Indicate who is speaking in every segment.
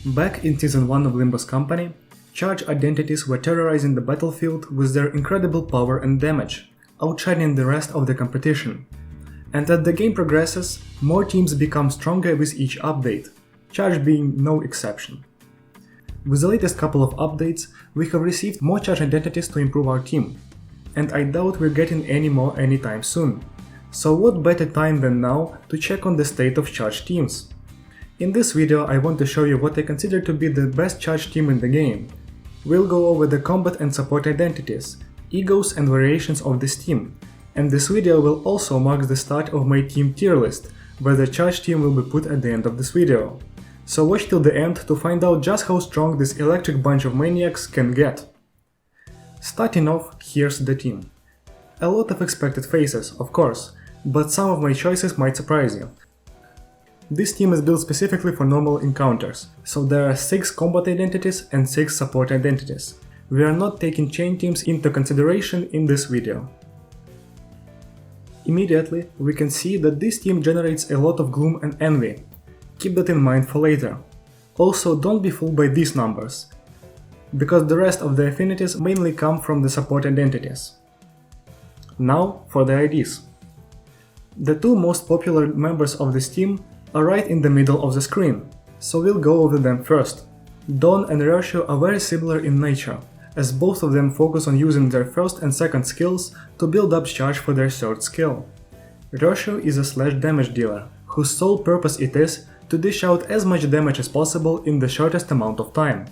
Speaker 1: Back in Season 1 of Limbus Company, charge identities were terrorizing the battlefield with their incredible power and damage, outshining the rest of the competition. And as the game progresses, more teams become stronger with each update, charge being no exception. With the latest couple of updates, we have received more charge identities to improve our team, and I doubt we're getting any more anytime soon. So what better time than now to check on the state of charge teams? In this video I want to show you what I consider to be the best charge team in the game. We'll go over the combat and support identities, egos and variations of this team, and this video will also mark the start of my team tier list, where the charge team will be put at the end of this video. So watch till the end to find out just how strong this electric bunch of maniacs can get. Starting off, here's the team. A lot of expected faces, of course, but some of my choices might surprise you. This team is built specifically for normal encounters, so there are 6 combat identities and 6 support identities. We are not taking chain teams into consideration in this video. Immediately, we can see that this team generates a lot of gloom and envy. Keep that in mind for later. Also, don't be fooled by these numbers, because the rest of the affinities mainly come from the support identities. Now for the IDs. The 2 most popular members of this team are right in the middle of the screen, so we'll go over them first. Dawn and Ratio are very similar in nature, as both of them focus on using their first and second skills to build up charge for their third skill. Ratio is a slash damage dealer, whose sole purpose it is to dish out as much damage as possible in the shortest amount of time.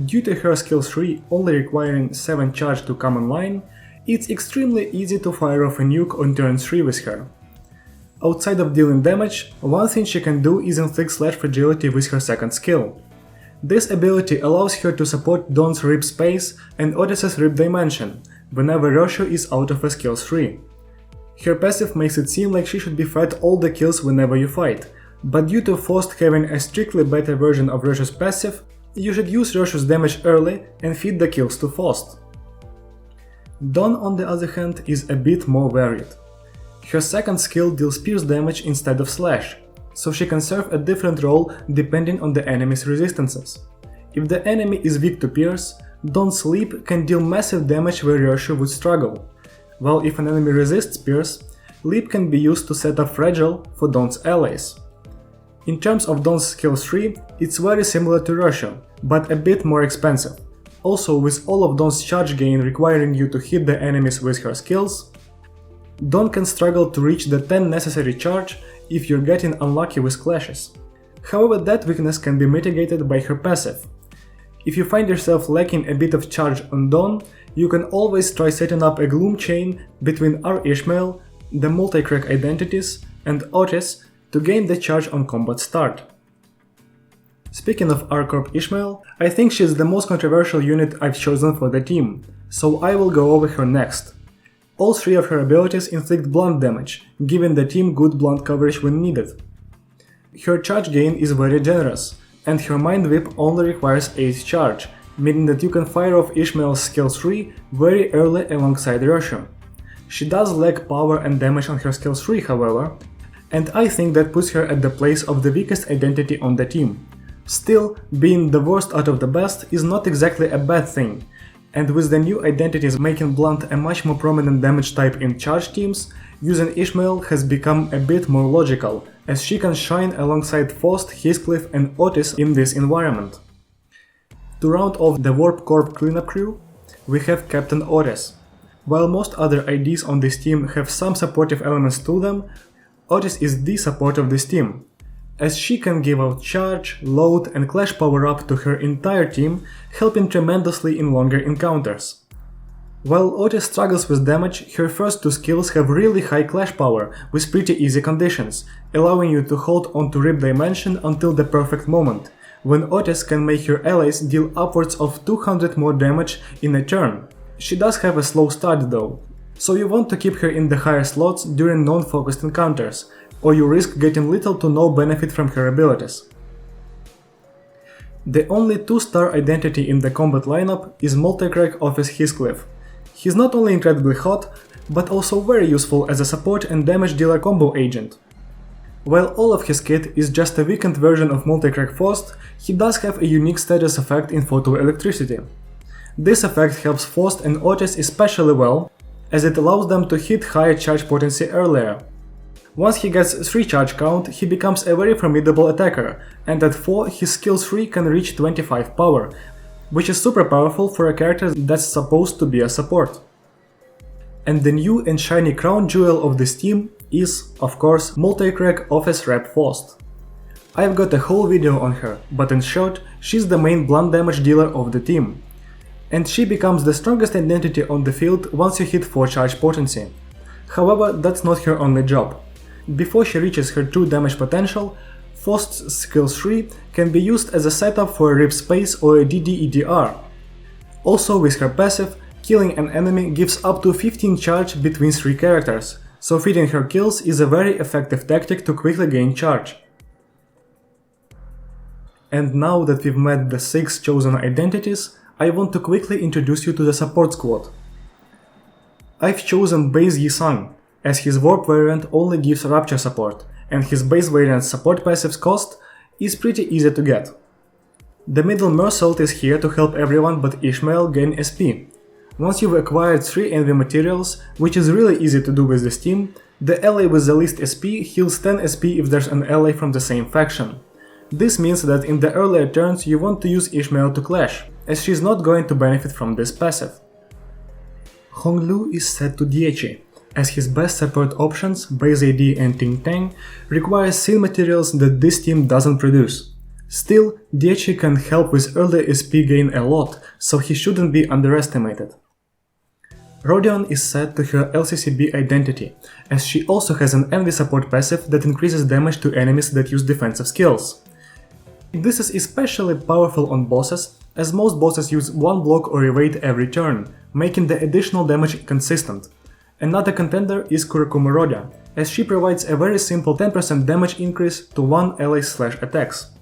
Speaker 1: Due to her skill 3 only requiring 7 charge to come online, it's extremely easy to fire off a nuke on turn 3 with her. Outside of dealing damage, one thing she can do is inflict slash fragility with her second skill. This ability allows her to support Dawn's Rip Space and Otis's Rip Dimension, whenever Ratio is out of a skill 3. Her passive makes it seem like she should be fed all the kills whenever you fight, but due to Faust having a strictly better version of Ratio's passive, you should use Ratio's damage early and feed the kills to Faust. Dawn, on the other hand, is a bit more varied. Her second skill deals pierce damage instead of slash, so she can serve a different role depending on the enemy's resistances. If the enemy is weak to pierce, Dawn's Leap can deal massive damage where Ratio would struggle, while if an enemy resists pierce, Leap can be used to set up Fragile for Dawn's allies. In terms of Dawn's skill 3, it's very similar to Ratio, but a bit more expensive. Also, with all of Dawn's charge gain requiring you to hit the enemies with her skills, Dawn can struggle to reach the 10 necessary charge if you're getting unlucky with clashes. However, that weakness can be mitigated by her passive. If you find yourself lacking a bit of charge on Dawn, you can always try setting up a gloom chain between R. Ishmael, the Multicrack identities, and Otis to gain the charge on combat start. Speaking of R. Corp Ishmael, I think she's the most controversial unit I've chosen for the team, so I will go over her next. All 3 of her abilities inflict blunt damage, giving the team good blunt coverage when needed. Her charge gain is very generous, and her Mind Whip only requires 8 charge, meaning that you can fire off Ishmael's skill 3 very early alongside Ratio. She does lack power and damage on her skill 3, however, and I think that puts her at the place of the weakest identity on the team. Still, being the worst out of the best is not exactly a bad thing, and with the new identities making blunt a much more prominent damage type in charge teams, using Ishmael has become a bit more logical, as she can shine alongside Faust, Heathcliff and Otis in this environment. To round off the Warp Corp cleanup crew, we have Captain Otis. While most other IDs on this team have some supportive elements to them, Otis is the support of this team, as she can give out charge, load and clash power up to her entire team, helping tremendously in longer encounters. While Otis struggles with damage, her first 2 skills have really high clash power with pretty easy conditions, allowing you to hold on to Rip Dimension until the perfect moment, when Otis can make her allies deal upwards of 200 more damage in a turn. She does have a slow start though, so you want to keep her in the higher slots during non-focused encounters, or you risk getting little to no benefit from her abilities. The only 2-star identity in the combat lineup is Multicrack Office Heathcliff. He's not only incredibly hot, but also very useful as a support and damage dealer combo agent. While all of his kit is just a weakened version of Multicrack Faust, he does have a unique status effect in photoelectricity. This effect helps Faust and Otis especially well, as it allows them to hit higher charge potency earlier. Once he gets 3 charge count, he becomes a very formidable attacker, and at 4 his skill 3 can reach 25 power, which is super powerful for a character that's supposed to be a support. And the new and shiny crown jewel of this team is, of course, Multicrack Office Rep Faust. I've got a whole video on her, but in short, she's the main blunt damage dealer of the team. And she becomes the strongest identity on the field once you hit 4 charge potency. However, that's not her only job. Before she reaches her true damage potential, Faust's skill 3 can be used as a setup for a rip space or a DDEDR. Also with her passive, killing an enemy gives up to 15 charge between 3 characters, so feeding her kills is a very effective tactic to quickly gain charge. And now that we've met the 6 chosen identities, I want to quickly introduce you to the support squad. I've chosen Base Yi-Sang, as his Warp variant only gives Rapture support, and his base variant's support passive's cost is pretty easy to get. The middle Mersault is here to help everyone but Ishmael gain SP. Once you've acquired 3 envy materials, which is really easy to do with this team, the ally with the least SP heals 10 SP if there's an ally from the same faction. This means that in the earlier turns you want to use Ishmael to clash, as she's not going to benefit from this passive. Honglu is set to Diechi, as his best support options, Base AD and Ting Tang, require seal materials that this team doesn't produce. Still, Diechi can help with early SP gain a lot, so he shouldn't be underestimated. Rodion is set to her LCCB identity, as she also has an envy support passive that increases damage to enemies that use defensive skills. This is especially powerful on bosses, as most bosses use 1 block or evade every turn, making the additional damage consistent. Another contender is Kurokuma Rodia, as she provides a very simple 10% damage increase to 1 ally/attacks.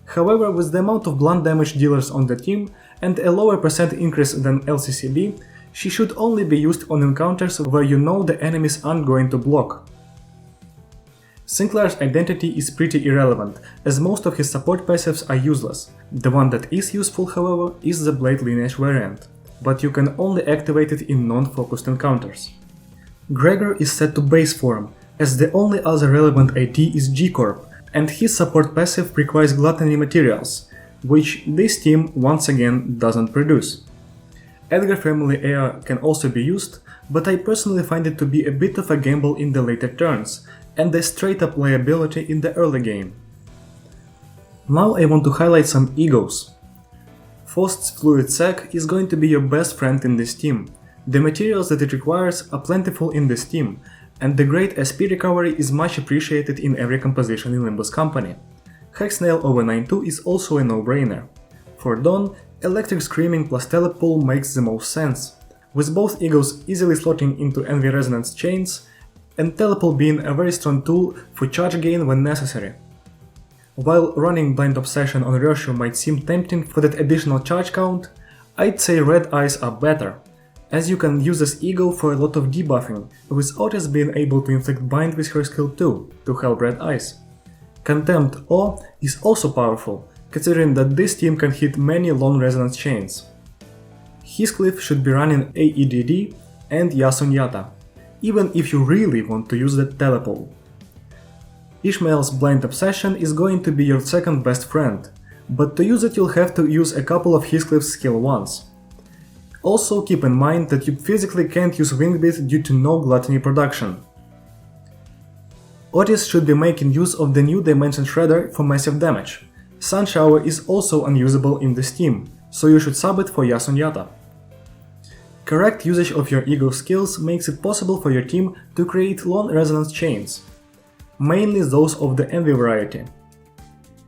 Speaker 1: However, with the amount of blunt damage dealers on the team and a lower percent increase than LCCB, she should only be used on encounters where you know the enemies aren't going to block. Sinclair's identity is pretty irrelevant, as most of his support passives are useless. The one that is useful, however, is the Blade Lineage variant, but you can only activate it in non-focused encounters. Gregor is set to base form, as the only other relevant ID is G-Corp, and his support passive requires gluttony materials, which this team once again doesn't produce. Edgar Family Heir can also be used, but I personally find it to be a bit of a gamble in the later turns, and a straight-up liability in the early game. Now I want to highlight some egos. Faust's Fluid Sac is going to be your best friend in this team. The materials that it requires are plentiful in this team, and the great SP recovery is much appreciated in every composition in Limbus Company. Hexnail over 9-2 is also a no-brainer. For Dawn, Electric Screaming plus Telepull makes the most sense, with both egos easily slotting into Envy Resonance chains, and Telepull being a very strong tool for charge gain when necessary. While running Blind Obsession on Roshu might seem tempting for that additional charge count, I'd say Red Eyes are better, as you can use this ego for a lot of debuffing, with Otis being able to inflict bind with her skill 2 to help Red Eyes. Contempt Awe is also powerful, considering that this team can hit many long resonance chains. Heathcliff should be running AEDD and Yasunyata, even if you really want to use that Telepull. Ishmael's Blind Obsession is going to be your second best friend, but to use it you'll have to use a couple of Heathcliff's skill 1s. Also keep in mind that you physically can't use Wingbeat due to no gluttony production. Otis should be making use of the new Dimension Shredder for massive damage. Sun Shower is also unusable in this team, so you should sub it for Yasunyata. Correct usage of your ego skills makes it possible for your team to create long resonance chains, mainly those of the Envy variety.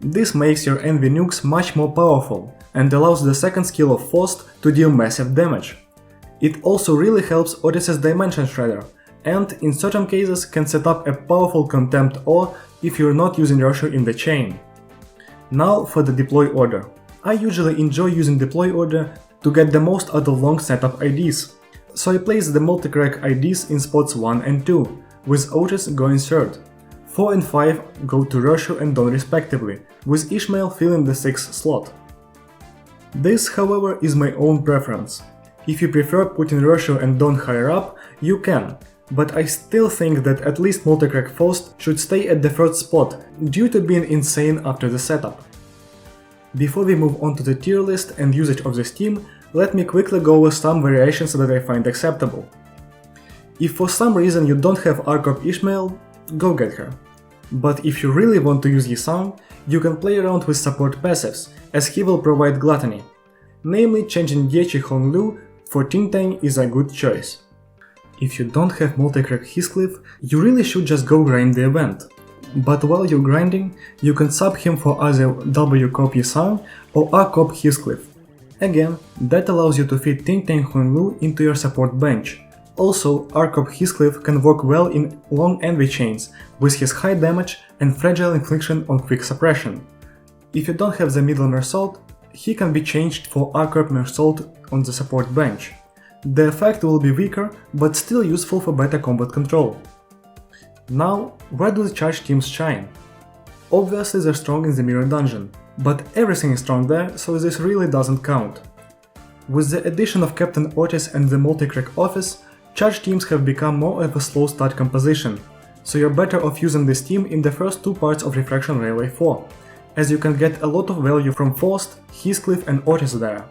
Speaker 1: This makes your Envy nukes much more powerful and allows the second skill of Faust to deal massive damage. It also really helps Otis's Dimension Shredder, and in certain cases can set up a powerful Contempt Awe if you're not using Roshu in the chain. Now for the deploy order. I usually enjoy using deploy order to get the most out of long setup IDs, so I place the Multicrack IDs in spots 1 and 2, with Otis going third. 4 and 5 go to Roshu and Don respectively, with Ishmael filling the 6th slot. This, however, is my own preference. If you prefer putting Roshu and Don higher up, you can, but I still think that at least Multicrack Faust should stay at the 3rd spot due to being insane after the setup. Before we move on to the tier list and usage of this team, let me quickly go over some variations that I find acceptable. If for some reason you don't have Arcop Ishmael, go get her. But if you really want to use Yisang, you can play around with support passives, as he will provide gluttony. Namely, changing Diechi Honglu for Tintang is a good choice. If you don't have Multicrack Heathcliff, you really should just go grind the event. But while you're grinding, you can sub him for either W-Cop Yisang or A-Cop Heathcliff. Again, that allows you to fit Tintang Honglu into your support bench. Also, R-Cop Heathcliff can work well in long envy chains with his high damage and fragile infliction on quick suppression. If you don't have the middle Mersault, he can be changed for R-Cop Mersault on the support bench. The effect will be weaker, but still useful for better combat control. Now, where do the charge teams shine? Obviously they're strong in the Mirror Dungeon, but everything is strong there, so this really doesn't count. With the addition of Captain Otis and the Multicrack office, charge teams have become more of a slow start composition, so you're better off using this team in the first 2 parts of Refraction Railway 4, as you can get a lot of value from Faust, Heathcliff and Otis there.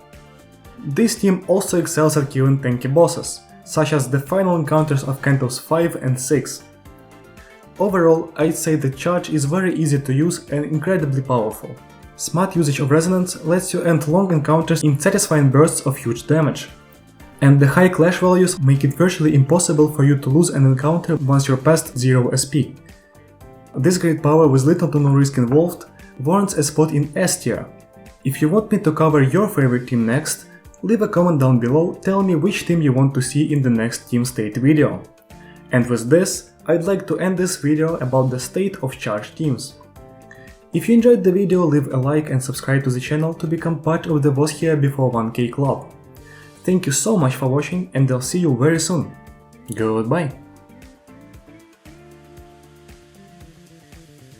Speaker 1: This team also excels at killing tanky bosses, such as the final encounters of Cantos 5 and 6. Overall, I'd say the charge is very easy to use and incredibly powerful. Smart usage of resonance lets you end long encounters in satisfying bursts of huge damage. And the high clash values make it virtually impossible for you to lose an encounter once you're past 0 SP. This great power with little to no risk involved warrants a spot in S tier. If you want me to cover your favorite team next, leave a comment down below telling me which team you want to see in the next team state video. And with this, I'd like to end this video about the state of charge teams. If you enjoyed the video, leave a like and subscribe to the channel to become part of the Was Here Before 1K club. Thank you so much for watching and I'll see you very soon. Goodbye!